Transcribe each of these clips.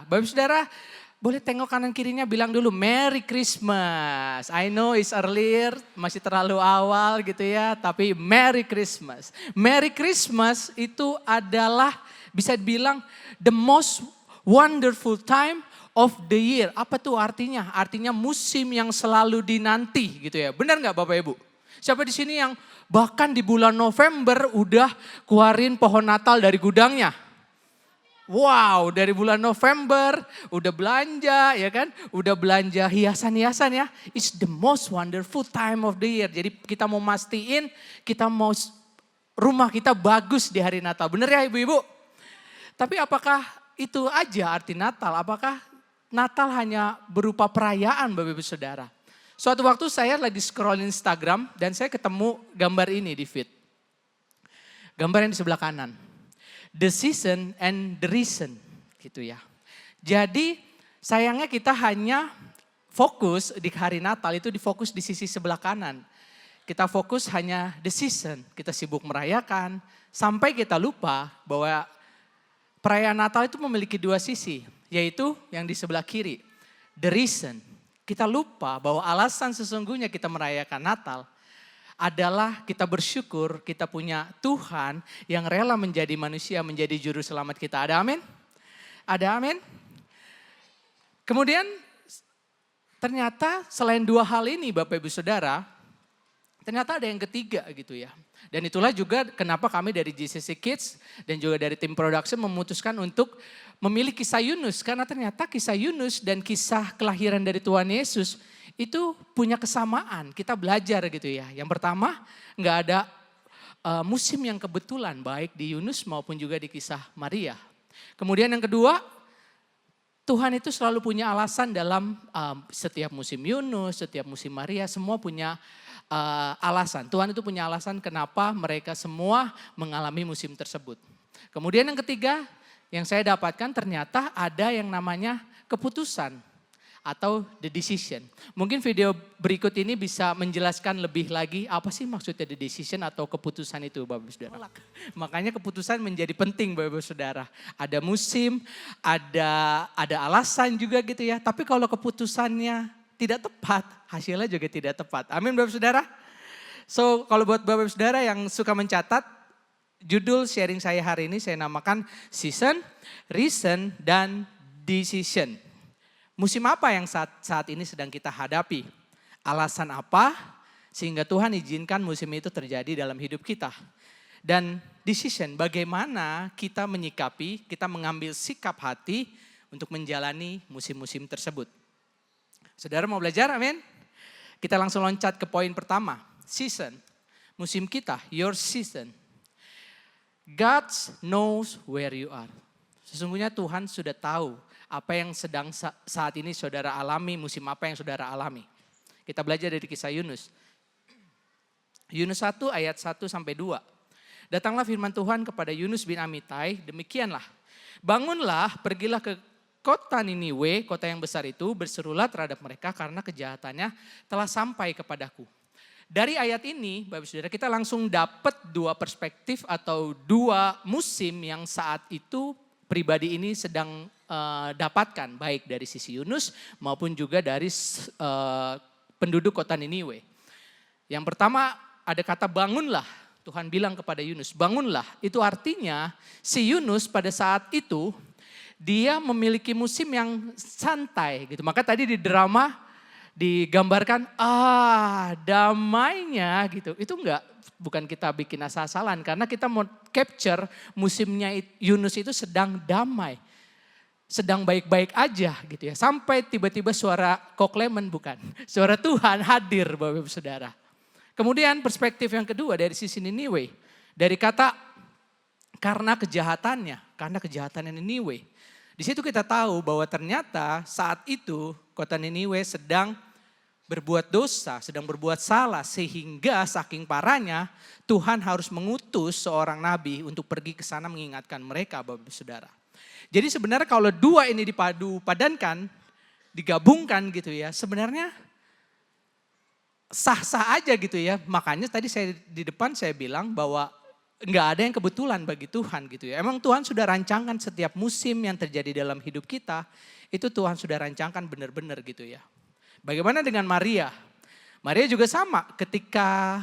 Saudara. Bapak Saudara, boleh tengok kanan kirinya bilang dulu Merry Christmas. I know it's earlier, masih terlalu awal gitu ya, tapi Merry Christmas. Merry Christmas itu adalah bisa dibilang the most wonderful time of the year. Apa tuh artinya? Artinya musim yang selalu dinanti gitu ya. Benar nggak Bapak Ibu? Siapa di sini yang bahkan di bulan November udah keluarin pohon Natal dari gudangnya? Wow, dari bulan November udah belanja ya kan, udah belanja hiasan-hiasan ya. It's the most wonderful time of the year. Jadi kita mau mastiin, kita mau rumah kita bagus di hari Natal. Bener ya ibu-ibu? Tapi apakah itu aja arti Natal? Apakah Natal hanya berupa perayaan Bapak Ibu Saudara? Suatu waktu saya lagi scroll Instagram dan saya ketemu gambar ini di feed. Gambar yang di sebelah kanan. The season and the reason gitu ya. Jadi sayangnya kita hanya fokus di hari Natal itu difokus di sisi sebelah kanan. Kita fokus hanya the season, kita sibuk merayakan sampai kita lupa bahwa perayaan Natal itu memiliki dua sisi, yaitu yang di sebelah kiri, the reason. Kita lupa bahwa alasan sesungguhnya kita merayakan Natal adalah kita bersyukur kita punya Tuhan yang rela menjadi manusia, menjadi juru selamat kita. Ada amin? Ada amin? Kemudian ternyata selain dua hal ini Bapak Ibu Saudara, ternyata ada yang ketiga gitu ya. Dan itulah juga kenapa kami dari GCC Kids dan juga dari tim production memutuskan untuk memilih kisah Yunus. Karena ternyata kisah Yunus dan kisah kelahiran dari Tuhan Yesus itu punya kesamaan, kita belajar gitu ya. Yang pertama, nggak ada musim yang kebetulan baik di Yunus maupun juga di kisah Maria. Kemudian yang kedua, Tuhan itu selalu punya alasan dalam setiap musim Yunus, setiap musim Maria, semua punya alasan. Tuhan itu punya alasan kenapa mereka semua mengalami musim tersebut. Kemudian yang ketiga, yang saya dapatkan ternyata ada yang namanya keputusan atau the decision. Mungkin video berikut ini bisa menjelaskan lebih lagi apa sih maksudnya the decision atau keputusan itu Bapak Saudara. Makanya keputusan menjadi penting Bapak Saudara. Ada musim, ada alasan juga gitu ya. Tapi kalau keputusannya tidak tepat, hasilnya juga tidak tepat. Amin Bapak Saudara. So kalau buat Bapak Saudara yang suka mencatat, judul sharing saya hari ini saya namakan season, reason, dan decision. Musim apa yang saat ini sedang kita hadapi? Alasan apa sehingga Tuhan izinkan musim itu terjadi dalam hidup kita? Dan decision, bagaimana kita menyikapi, kita mengambil sikap hati untuk menjalani musim-musim tersebut. Saudara mau belajar, amin? Kita langsung loncat ke poin pertama, season. Musim kita, your season. God knows where you are. Sesungguhnya Tuhan sudah tahu apa yang sedang saat ini saudara alami, musim apa yang saudara alami. Kita belajar dari kisah Yunus. Yunus 1 ayat 1 sampai 2. Datanglah firman Tuhan kepada Yunus bin Amitai, demikianlah. Bangunlah, pergilah ke kota Niniwe, kota yang besar itu, berserulah terhadap mereka karena kejahatannya telah sampai kepadaku. Dari ayat ini, Bapak Saudara, kita langsung dapat dua perspektif atau dua musim yang saat itu pribadi ini sedang dapatkan, baik dari sisi Yunus maupun juga dari penduduk kota Niniwe. Yang pertama ada kata bangunlah, Tuhan bilang kepada Yunus, bangunlah. Itu artinya si Yunus pada saat itu dia memiliki musim yang santai gitu. Maka tadi di drama digambarkan damainya gitu. Itu bukan kita bikin asal-asalan karena kita mau capture musimnya Yunus itu sedang damai. Sedang baik-baik aja gitu ya. Sampai tiba-tiba suara koklemen bukan. Suara Tuhan hadir Bapak Ibu Saudara. Kemudian perspektif yang kedua dari sisi Niniwe. Dari kata karena kejahatannya Niniwe. Di situ kita tahu bahwa ternyata saat itu kota Niniwe sedang berbuat dosa, sedang berbuat salah. Sehingga saking parahnya Tuhan harus mengutus seorang nabi untuk pergi ke sana mengingatkan mereka Bapak Ibu Saudara. Jadi sebenarnya kalau dua ini padankan, digabungkan gitu ya, sebenarnya sah-sah aja gitu ya. Makanya tadi di depan saya bilang bahwa nggak ada yang kebetulan bagi Tuhan gitu ya. Emang Tuhan sudah rancangkan setiap musim yang terjadi dalam hidup kita, itu Tuhan sudah rancangkan benar-benar gitu ya. Bagaimana dengan Maria? Maria juga sama, ketika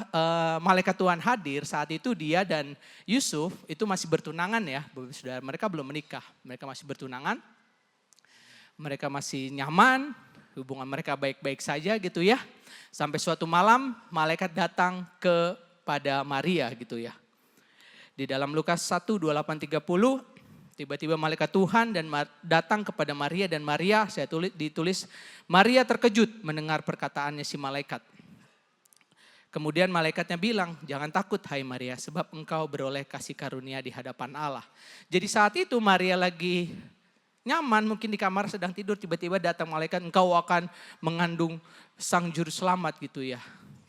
malaikat Tuhan hadir, saat itu dia dan Yusuf itu masih bertunangan ya, saudara. Mereka belum menikah, mereka masih bertunangan, mereka masih nyaman, hubungan mereka baik-baik saja gitu ya. Sampai suatu malam malaikat datang kepada Maria gitu ya. Di dalam Lukas 1, 28, 30, tiba-tiba malaikat Tuhan dan datang kepada Maria, dan Maria, ditulis, Maria terkejut mendengar perkataannya si malaikat. Kemudian malaikatnya bilang, jangan takut hai Maria, sebab engkau beroleh kasih karunia di hadapan Allah. Jadi saat itu Maria lagi nyaman, mungkin di kamar sedang tidur, tiba-tiba datang malaikat, engkau akan mengandung sang juru selamat gitu ya.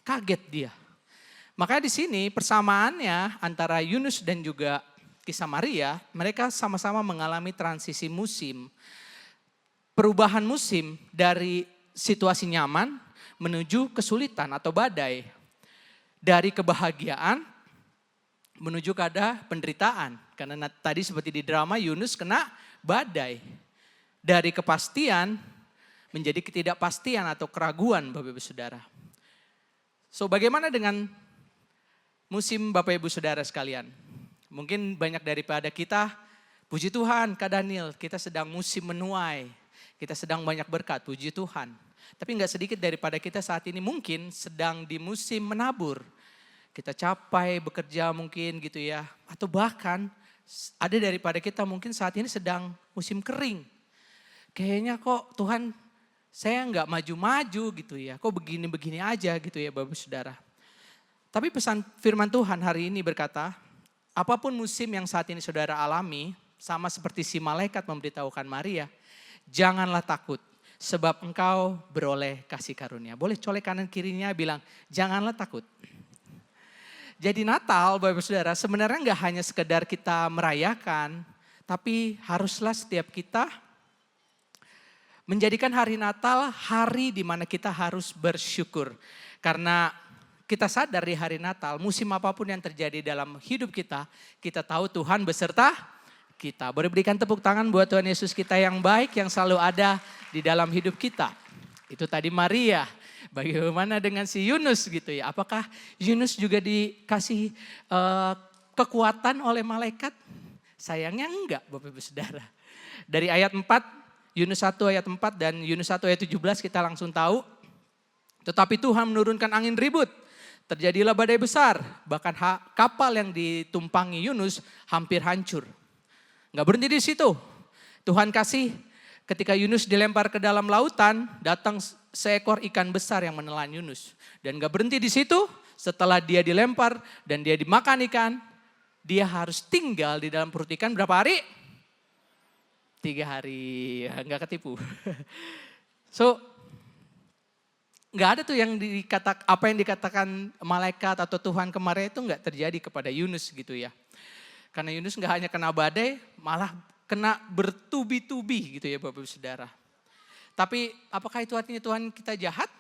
Kaget dia. Makanya di sini persamaannya antara Yunus dan juga kisah Maria, mereka sama-sama mengalami transisi musim. Perubahan musim dari situasi nyaman menuju kesulitan atau badai. Dari kebahagiaan menuju kepada penderitaan. Karena tadi seperti di drama Yunus kena badai. Dari kepastian menjadi ketidakpastian atau keraguan Bapak Ibu Saudara. So bagaimana dengan musim Bapak Ibu Saudara sekalian? Mungkin banyak daripada kita, puji Tuhan Kak Daniel, kita sedang musim menuai. Kita sedang banyak berkat, puji Tuhan. Tapi gak sedikit daripada kita saat ini mungkin sedang di musim menabur. Kita capai bekerja mungkin gitu ya. Atau bahkan ada daripada kita mungkin saat ini sedang musim kering. Kayaknya kok Tuhan saya gak maju-maju gitu ya. Kok begini-begini aja gitu ya Bapak Saudara. Tapi pesan firman Tuhan hari ini berkata, apapun musim yang saat ini saudara alami, sama seperti si malaikat memberitahukan Maria, janganlah takut sebab engkau beroleh kasih karunia. Boleh colek kanan kirinya bilang, janganlah takut. Jadi Natal Bapak Saudara sebenarnya enggak hanya sekedar kita merayakan, tapi haruslah setiap kita menjadikan hari Natal hari di mana kita harus bersyukur. Karena kita sadar di hari Natal, musim apapun yang terjadi dalam hidup kita, kita tahu Tuhan beserta kita. Boleh berikan tepuk tangan buat Tuhan Yesus kita yang baik, yang selalu ada di dalam hidup kita. Itu tadi Maria. Bagaimana dengan si Yunus gitu ya? Apakah Yunus juga dikasih kekuatan oleh malaikat? Sayangnya enggak Bapak Ibu Saudara. Dari ayat 4, Yunus 1 ayat 4 dan Yunus 1 ayat 17 kita langsung tahu. Tetapi Tuhan menurunkan angin ribut. Terjadilah badai besar, bahkan kapal yang ditumpangi Yunus hampir hancur. Nggak berhenti di situ. Tuhan kasih ketika Yunus dilempar ke dalam lautan, datang seekor ikan besar yang menelan Yunus. Dan nggak berhenti di situ, setelah dia dilempar dan dia dimakan ikan, dia harus tinggal di dalam perut ikan berapa hari? 3 hari, nggak ketipu. So, nggak ada tuh apa yang dikatakan malaikat atau Tuhan kemarin itu nggak terjadi kepada Yunus gitu ya. Karena Yunus nggak hanya kena badai, malah kena bertubi-tubi gitu ya Bapak Saudara. Tapi apakah itu artinya Tuhan kita jahat?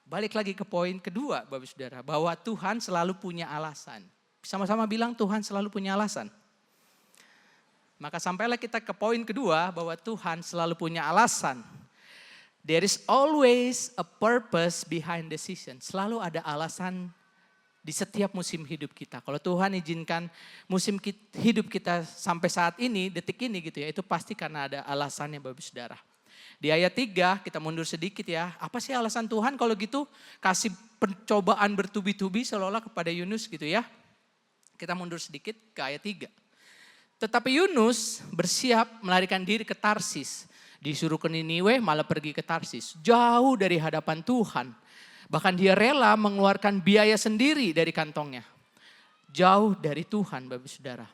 Balik lagi ke poin kedua Bapak Saudara, bahwa Tuhan selalu punya alasan. Sama-sama bilang Tuhan selalu punya alasan. Maka sampailah kita ke poin kedua bahwa Tuhan selalu punya alasan. There is always a purpose behind decision. Selalu ada alasan di setiap musim hidup kita. Kalau Tuhan izinkan musim hidup kita sampai saat ini, detik ini gitu ya, itu pasti karena ada alasannya Bapak Saudara. Di ayat 3 kita mundur sedikit ya. Apa sih alasan Tuhan kalau gitu kasih pencobaan bertubi-tubi seolah-olah kepada Yunus gitu ya. Kita mundur sedikit ke ayat 3. Tetapi Yunus bersiap melarikan diri ke Tarsis. Disuruh ke Niniwe malah pergi ke Tarsis. Jauh dari hadapan Tuhan. Bahkan dia rela mengeluarkan biaya sendiri dari kantongnya. Jauh dari Tuhan Bapak Saudara.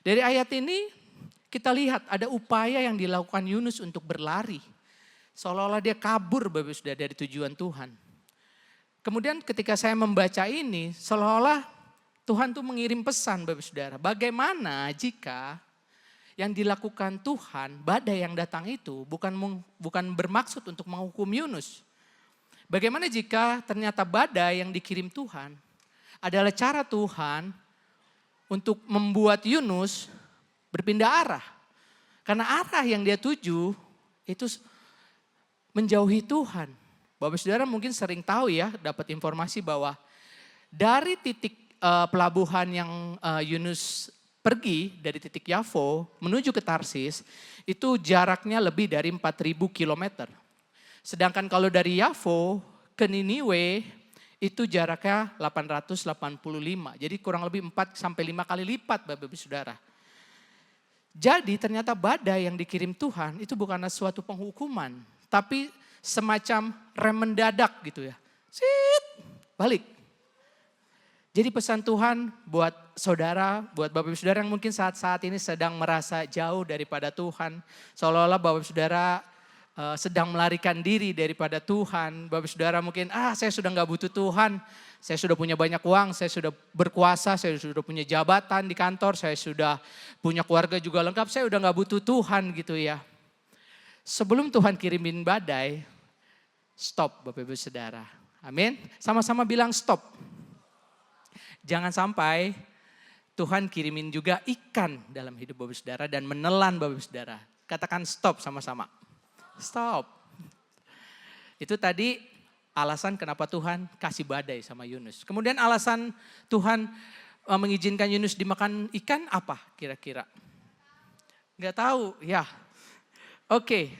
Dari ayat ini kita lihat ada upaya yang dilakukan Yunus untuk berlari. Seolah-olah dia kabur Bapak Saudara dari tujuan Tuhan. Kemudian ketika saya membaca ini seolah-olah Tuhan tuh mengirim pesan Bapak Saudara. Bagaimana jika yang dilakukan Tuhan, badai yang datang itu bukan bermaksud untuk menghukum Yunus. Bagaimana jika ternyata badai yang dikirim Tuhan adalah cara Tuhan untuk membuat Yunus berpindah arah. Karena arah yang dia tuju itu menjauhi Tuhan. Bapak Saudara mungkin sering tahu ya, dapat informasi bahwa dari titik pelabuhan yang Yunus pergi, dari titik Yafo menuju ke Tarsis, itu jaraknya lebih dari 4.000 kilometer. Sedangkan kalau dari Yafo ke Niniwe itu jaraknya 885. Jadi kurang lebih 4 sampai 5 kali lipat Bapak Ibu Saudara. Jadi ternyata badai yang dikirim Tuhan itu bukanlah suatu penghukuman, tapi semacam rem mendadak gitu ya. Balik. Jadi pesan Tuhan buat saudara, buat Bapak Ibu Saudara yang mungkin saat-saat ini sedang merasa jauh daripada Tuhan. Seolah-olah Bapak Ibu Saudara sedang melarikan diri daripada Tuhan. Bapak Ibu Saudara mungkin, saya sudah gak butuh Tuhan. Saya sudah punya banyak uang, saya sudah berkuasa, saya sudah punya jabatan di kantor, saya sudah punya keluarga juga lengkap, saya udah gak butuh Tuhan gitu ya. Sebelum Tuhan kirimin badai, stop Bapak Ibu Saudara. Amin. Sama-sama bilang stop. Jangan sampai Tuhan kirimin juga ikan dalam hidup Bapak Ibu Saudara dan menelan Bapak Ibu Saudara. Katakan stop sama-sama. Stop. Itu tadi alasan kenapa Tuhan kasih badai sama Yunus. Kemudian alasan Tuhan mengizinkan Yunus dimakan ikan apa kira-kira? Gak tahu ya. Oke.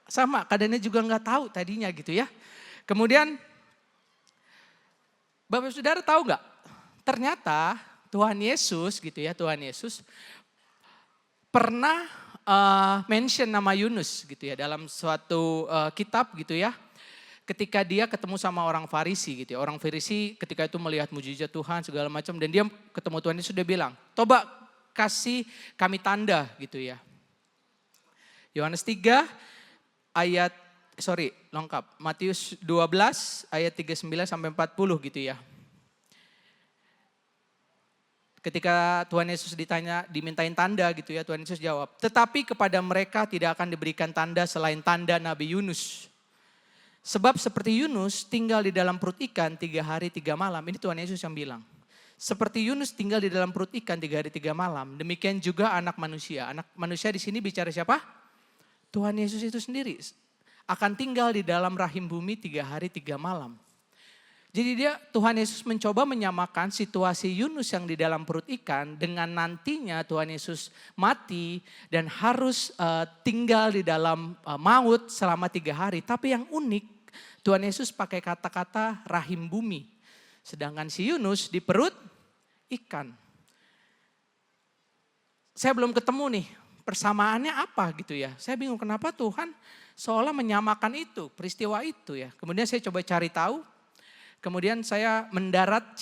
Sama, keadaannya juga gak tahu tadinya gitu ya. Kemudian Bapak Saudara tahu gak? Ternyata Tuhan Yesus gitu ya, Tuhan Yesus pernah mention nama Yunus gitu ya dalam suatu kitab gitu ya. Ketika dia ketemu sama orang Farisi gitu ya. Orang Farisi ketika itu melihat mujizat Tuhan segala macam dan dia ketemu Tuhan Yesus sudah bilang, "Coba kasih kami tanda," gitu ya. Yohanes 3 lengkap. Matius 12 ayat 39 sampai 40 gitu ya. Ketika Tuhan Yesus dimintain tanda gitu ya, Tuhan Yesus jawab, "Tetapi kepada mereka tidak akan diberikan tanda selain tanda Nabi Yunus. Sebab seperti Yunus tinggal di dalam perut ikan 3 hari 3 malam." Ini Tuhan Yesus yang bilang. Seperti Yunus tinggal di dalam perut ikan 3 hari 3 malam, demikian juga anak manusia. Anak manusia di sini bicara siapa? Tuhan Yesus itu sendiri akan tinggal di dalam rahim bumi 3 hari 3 malam. Jadi Tuhan Yesus mencoba menyamakan situasi Yunus yang di dalam perut ikan dengan nantinya Tuhan Yesus mati dan harus tinggal di dalam maut selama 3 hari. Tapi yang unik Tuhan Yesus pakai kata-kata rahim bumi. Sedangkan si Yunus di perut ikan. Saya belum ketemu nih persamaannya apa gitu ya. Saya bingung kenapa Tuhan seolah menyamakan itu, peristiwa itu ya. Kemudian saya coba cari tahu. Kemudian saya mendarat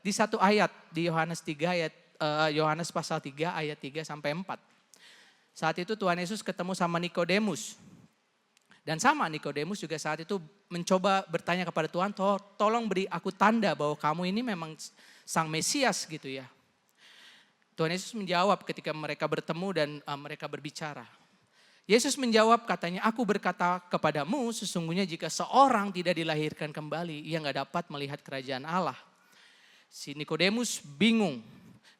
di satu ayat di Yohanes 3 ayat Yohanes pasal 3 ayat 3 sampai 4. Saat itu Tuhan Yesus ketemu sama Nikodemus. Dan sama Nikodemus juga saat itu mencoba bertanya kepada Tuhan, "Tolong beri aku tanda bahwa kamu ini memang Sang Mesias," gitu ya. Tuhan Yesus menjawab ketika mereka bertemu dan mereka berbicara. Yesus menjawab katanya, "Aku berkata kepadamu sesungguhnya jika seorang tidak dilahirkan kembali, ia gak dapat melihat kerajaan Allah." Si Nikodemus bingung,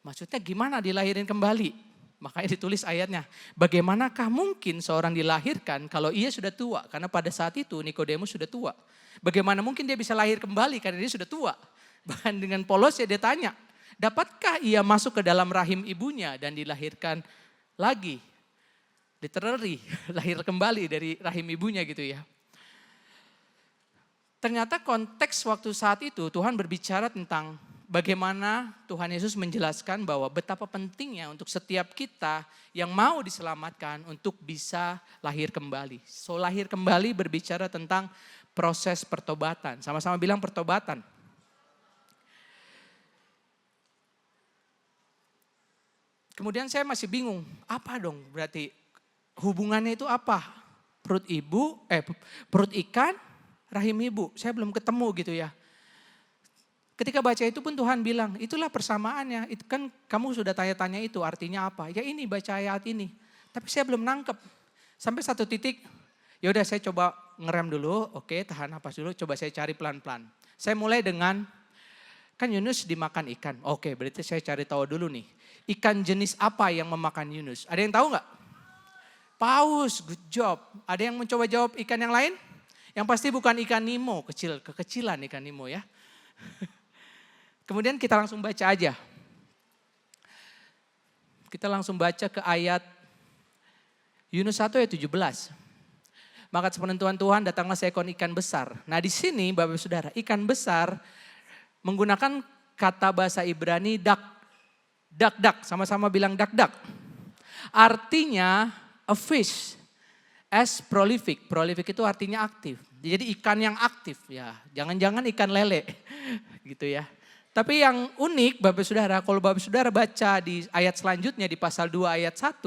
maksudnya gimana dilahirin kembali? Makanya ditulis ayatnya, bagaimanakah mungkin seorang dilahirkan kalau ia sudah tua? Karena pada saat itu Nikodemus sudah tua. Bagaimana mungkin dia bisa lahir kembali karena dia sudah tua? Bahkan dengan polos ya dia tanya, dapatkah ia masuk ke dalam rahim ibunya dan dilahirkan lagi? Literally, lahir kembali dari rahim ibunya gitu ya. Ternyata konteks waktu saat itu Tuhan berbicara tentang bagaimana Tuhan Yesus menjelaskan bahwa betapa pentingnya untuk setiap kita yang mau diselamatkan untuk bisa lahir kembali. So lahir kembali berbicara tentang proses pertobatan. Sama-sama bilang pertobatan. Kemudian saya masih bingung, apa dong berarti hubungannya itu apa? Perut ikan, rahim ibu. Saya belum ketemu gitu ya. Ketika baca itu pun Tuhan bilang, itulah persamaannya. Itu kan kamu sudah tanya-tanya itu artinya apa? Ya ini baca ayat ini. Tapi saya belum nangkep. Sampai satu titik, ya udah saya coba ngerem dulu. Oke, tahan napas dulu. Coba saya cari pelan-pelan. Saya mulai dengan Kan Yunus dimakan ikan. Oke, berarti saya cari tahu dulu nih. Ikan jenis apa yang memakan Yunus? Ada yang tahu nggak? Paus, good job. Ada yang mencoba jawab ikan yang lain? Yang pasti bukan ikan Nemo, kekecilan ikan Nemo ya. Kemudian kita langsung baca aja. Kita langsung baca ke ayat Yunus 1 ayat 17. Maka sepenentuan Tuhan datanglah seekor ikan besar. Nah di sini Bapak Ibu Saudara, ikan besar menggunakan kata bahasa Ibrani dak, sama-sama bilang dak. Artinya a fish as prolific. Prolific itu artinya aktif. Jadi ikan yang aktif ya, jangan-jangan ikan lele gitu ya. Tapi yang unik Bapak Saudara, kalau Bapak Saudara baca di ayat selanjutnya di pasal 2 ayat 1,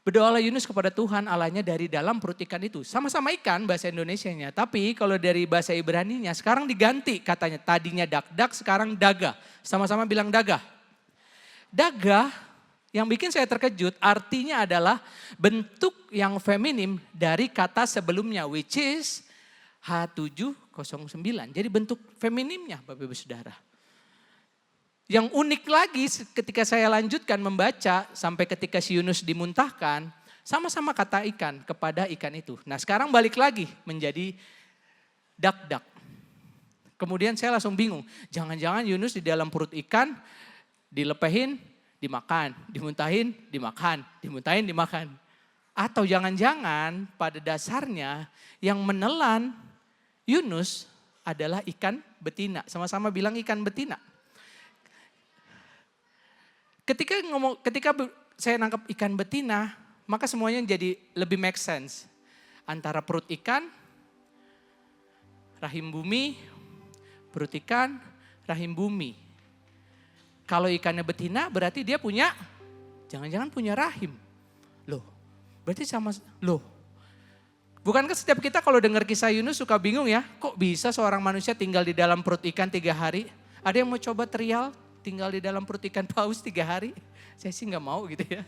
berdoalah Yunus kepada Tuhan Allahnya dari dalam perut ikan itu. Sama-sama ikan bahasa Indonesianya. Tapi kalau dari bahasa Ibraninya sekarang diganti katanya. Tadinya dak, sekarang daga. Sama-sama bilang daga. Daga yang bikin saya terkejut artinya adalah bentuk yang feminim dari kata sebelumnya. Which is H709. Jadi bentuk feminimnya Bapak Ibu Saudara. Yang unik lagi ketika saya lanjutkan membaca sampai ketika si Yunus dimuntahkan, sama-sama kata ikan kepada ikan itu. Nah sekarang balik lagi menjadi dak. Kemudian saya langsung bingung, jangan-jangan Yunus di dalam perut ikan dilepehin, dimakan, dimuntahin, dimakan. Atau jangan-jangan pada dasarnya yang menelan Yunus adalah ikan betina. Sama-sama bilang ikan betina. Ketika saya nangkap ikan betina, maka semuanya jadi lebih make sense. Antara perut ikan, rahim bumi, perut ikan, rahim bumi. Kalau ikannya betina berarti dia punya, jangan-jangan punya rahim. Loh, berarti sama, bukankah setiap kita kalau dengar kisah Yunus suka bingung ya, kok bisa seorang manusia tinggal di dalam perut ikan 3 hari? Ada yang mau coba trial? Tinggal di dalam perut ikan paus 3 hari. Saya sih gak mau gitu ya.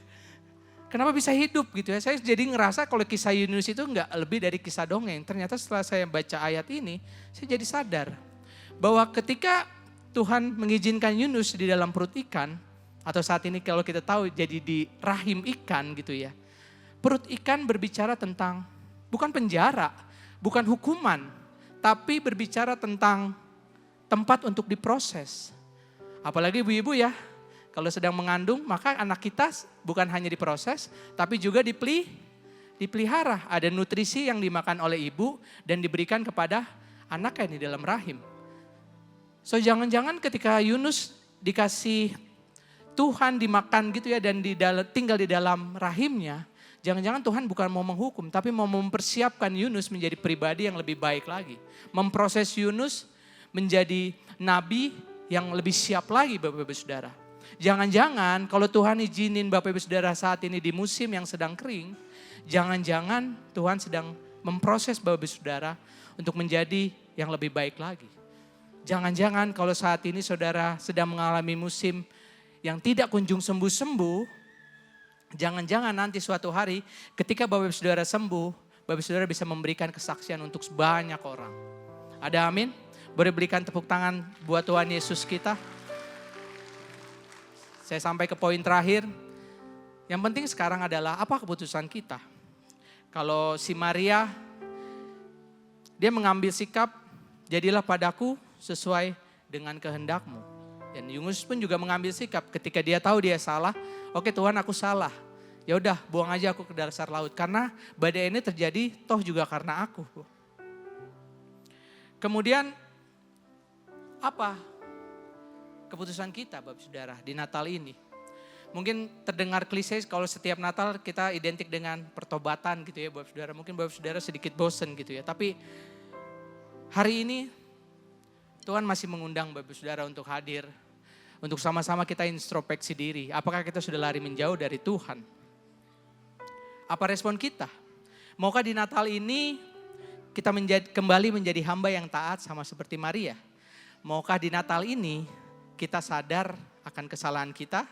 Kenapa bisa hidup gitu ya. Saya jadi ngerasa kalau kisah Yunus itu gak lebih dari kisah dongeng. Ternyata setelah saya baca ayat ini, saya jadi sadar. Bahwa ketika Tuhan mengizinkan Yunus di dalam perut ikan, atau saat ini kalau kita tahu jadi di rahim ikan gitu ya. Perut ikan berbicara tentang bukan penjara, bukan hukuman. Tapi berbicara tentang tempat untuk diproses. Apalagi ibu-ibu ya, kalau sedang mengandung maka anak kita bukan hanya diproses tapi juga dipelihara. Ada nutrisi yang dimakan oleh ibu dan diberikan kepada anaknya di dalam rahim. So jangan-jangan ketika Yunus dikasih Tuhan dimakan gitu ya dan tinggal di dalam rahimnya. Jangan-jangan Tuhan bukan mau menghukum tapi mau mempersiapkan Yunus menjadi pribadi yang lebih baik lagi. Memproses Yunus menjadi nabi yang lebih siap lagi Bapak Ibu Saudara. Jangan-jangan kalau Tuhan izinin Bapak Ibu Saudara saat ini di musim yang sedang kering, jangan-jangan Tuhan sedang memproses Bapak Ibu Saudara untuk menjadi yang lebih baik lagi. Jangan-jangan kalau saat ini saudara sedang mengalami musim yang tidak kunjung sembuh-sembuh, jangan-jangan nanti suatu hari ketika Bapak Ibu Saudara sembuh, Bapak Ibu Saudara bisa memberikan kesaksian untuk banyak orang. Ada amin? Boleh berikan tepuk tangan buat Tuhan Yesus kita. Saya sampai ke poin terakhir. Yang penting sekarang adalah apa keputusan kita. Kalau si Maria, dia mengambil sikap, jadilah padaku sesuai dengan kehendakmu. Dan Yunus pun juga mengambil sikap ketika dia tahu dia salah. Oke Tuhan aku salah. Ya udah buang aja aku ke dasar laut. Karena badai ini terjadi toh juga karena aku. Kemudian apa keputusan kita Bapak Saudara di Natal ini? Mungkin terdengar klise kalau setiap Natal kita identik dengan pertobatan gitu ya Bapak Saudara. Mungkin Bapak Saudara sedikit bosen gitu ya. Tapi hari ini Tuhan masih mengundang Bapak Saudara untuk hadir. Untuk sama-sama kita introspeksi diri. Apakah kita sudah lari menjauh dari Tuhan? Apa respon kita? Maukah di Natal ini kita kembali menjadi hamba yang taat sama seperti Maria? Maukah di Natal ini kita sadar akan kesalahan kita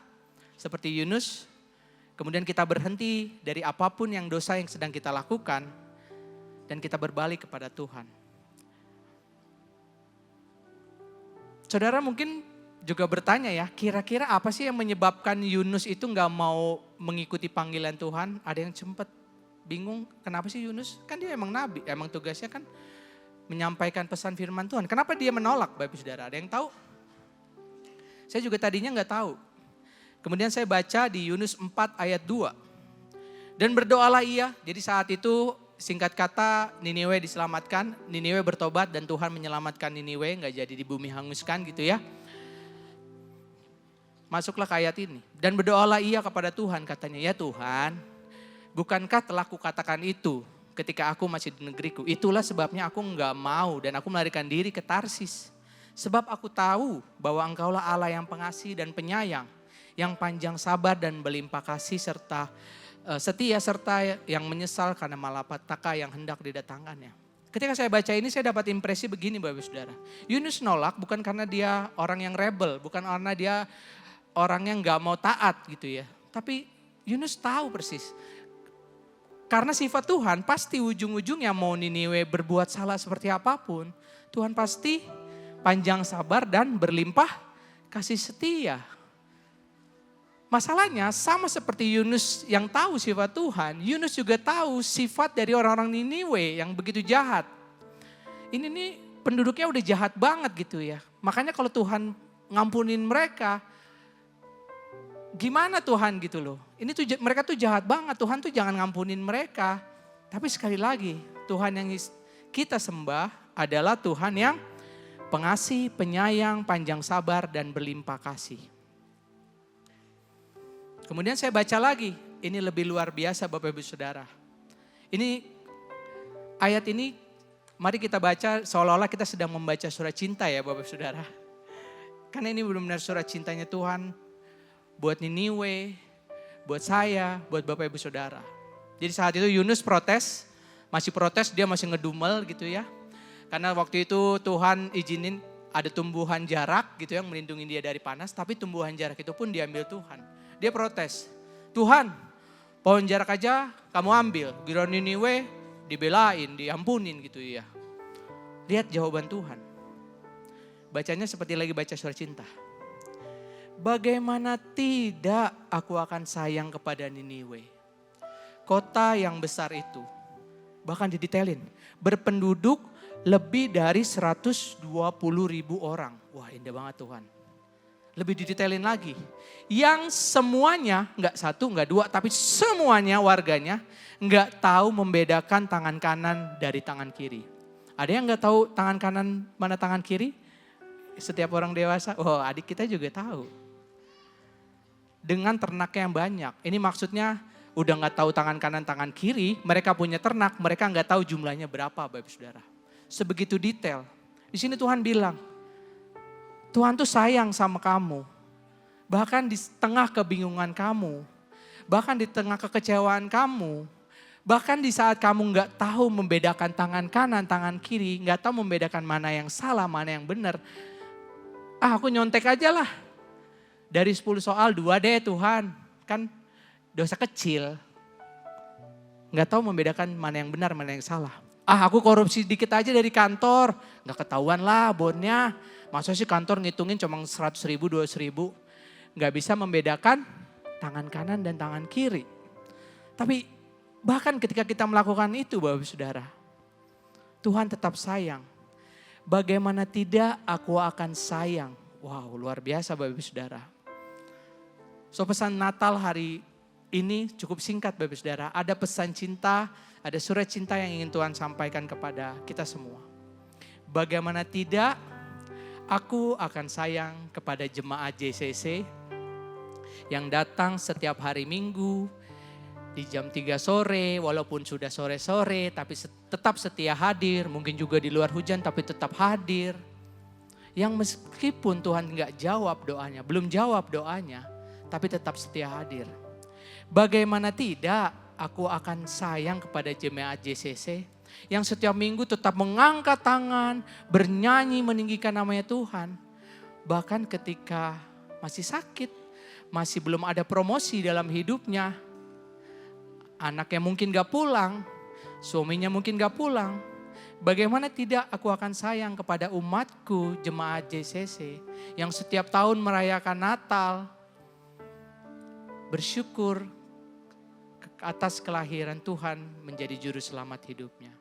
seperti Yunus, kemudian kita berhenti dari apapun yang dosa yang sedang kita lakukan dan kita berbalik kepada Tuhan. Saudara mungkin juga bertanya ya, kira-kira apa sih yang menyebabkan Yunus itu gak mau mengikuti panggilan Tuhan? Ada yang sempat bingung, kenapa sih Yunus? Kan dia emang nabi, emang tugasnya kan menyampaikan pesan firman Tuhan. Kenapa dia menolak, Bapak Saudara? Ada yang tahu? Saya juga tadinya gak tahu. Kemudian saya baca di Yunus 4 ayat 2. Dan berdoalah ia, jadi saat itu singkat kata Niniwe diselamatkan, Niniwe bertobat dan Tuhan menyelamatkan Niniwe, gak jadi di bumi hanguskan gitu ya. Masuklah ke ayat ini. Dan berdoalah ia kepada Tuhan, katanya, ya Tuhan, bukankah telah kukatakan itu ketika aku masih di negeriku? Itulah sebabnya aku gak mau dan aku melarikan diri ke Tarsis. Sebab aku tahu bahwa engkaulah Allah yang pengasih dan penyayang, yang panjang sabar dan berlimpah kasih serta setia serta yang menyesal karena malapetaka yang hendak didatangkannya. Ketika saya baca ini saya dapat impresi begini Bapak Saudara. Yunus nolak bukan karena dia orang yang rebel, bukan karena dia orang yang gak mau taat gitu ya. Tapi Yunus tahu persis. Karena sifat Tuhan pasti ujung-ujungnya mau Niniwe berbuat salah seperti apapun. Tuhan pasti panjang sabar dan berlimpah kasih setia. Masalahnya sama seperti Yunus yang tahu sifat Tuhan, Yunus juga tahu sifat dari orang-orang Niniwe yang begitu jahat. Ini nih penduduknya udah jahat banget gitu ya. Makanya kalau Tuhan ngampunin mereka, gimana Tuhan gitu loh. Ini tuh mereka tuh jahat banget, Tuhan tuh jangan ngampunin mereka. Tapi sekali lagi, Tuhan yang kita sembah adalah Tuhan yang pengasih, penyayang, panjang sabar dan berlimpah kasih. Kemudian saya baca lagi, ini lebih luar biasa Bapak Ibu Saudara. Ini ayat ini mari kita baca seolah-olah kita sedang membaca surat cinta ya Bapak Ibu Saudara. Karena ini benar-benar surat cintanya Tuhan buat Niniwe, buat saya, buat Bapak Ibu Saudara. Jadi saat itu Yunus protes, dia masih ngedumel gitu ya. Karena waktu itu Tuhan izinin ada tumbuhan jarak gitu yang melindungi dia dari panas, tapi tumbuhan jarak itu pun diambil Tuhan. Dia protes, Tuhan pohon jarak aja kamu ambil, giliran Niniwe dibelain, diampunin gitu ya. Lihat jawaban Tuhan. Bacanya seperti lagi baca surat cinta. Bagaimana tidak aku akan sayang kepada Niniwe. Kota yang besar itu, bahkan didetailin, berpenduduk lebih dari 120.000 orang. Wah indah banget Tuhan. Lebih didetailin lagi. Yang semuanya, enggak satu, enggak dua, tapi semuanya warganya enggak tahu membedakan tangan kanan dari tangan kiri. Ada yang enggak tahu tangan kanan mana tangan kiri? Setiap orang dewasa, oh adik kita juga tahu. Dengan ternaknya yang banyak. Ini maksudnya udah enggak tahu tangan kanan tangan kiri, mereka punya ternak, mereka enggak tahu jumlahnya berapa Bapak Saudara. Sebegitu detail. Di sini Tuhan bilang, Tuhan tuh sayang sama kamu. Bahkan di tengah kebingungan kamu. Bahkan di tengah kekecewaan kamu. Bahkan di saat kamu gak tahu membedakan tangan kanan, tangan kiri. Gak tahu membedakan mana yang salah, mana yang benar. Aku nyontek aja lah. Dari 10 soal 2 deh Tuhan. Kan dosa kecil. Gak tahu membedakan mana yang benar, mana yang salah. Aku korupsi dikit aja dari kantor. Gak ketahuan lah bonnya. Masa sih kantor ngitungin cuma 100.000, 200.000. Gak bisa membedakan tangan kanan dan tangan kiri. Tapi bahkan ketika kita melakukan itu Bapak Saudara. Tuhan tetap sayang. Bagaimana tidak aku akan sayang. Wow luar biasa Bapak Saudara. So pesan Natal hari ini cukup singkat Bapak Saudara. Ada pesan cinta, ada surat cinta yang ingin Tuhan sampaikan kepada kita semua. Bagaimana tidak aku akan sayang kepada jemaat JCC yang datang setiap hari Minggu di jam 3 sore walaupun sudah sore-sore tapi tetap setia hadir. Mungkin juga di luar hujan tapi tetap hadir. Yang meskipun Tuhan gak jawab doanya, belum jawab doanya tapi tetap setia hadir. Bagaimana tidak aku akan sayang kepada jemaat JCC yang setiap minggu tetap mengangkat tangan, bernyanyi meninggikan namanya Tuhan. Bahkan ketika masih sakit, masih belum ada promosi dalam hidupnya. Anaknya mungkin gak pulang, suaminya mungkin gak pulang. Bagaimana tidak aku akan sayang kepada umatku jemaat JCC yang setiap tahun merayakan Natal, bersyukur atas kelahiran Tuhan menjadi juru selamat hidupnya.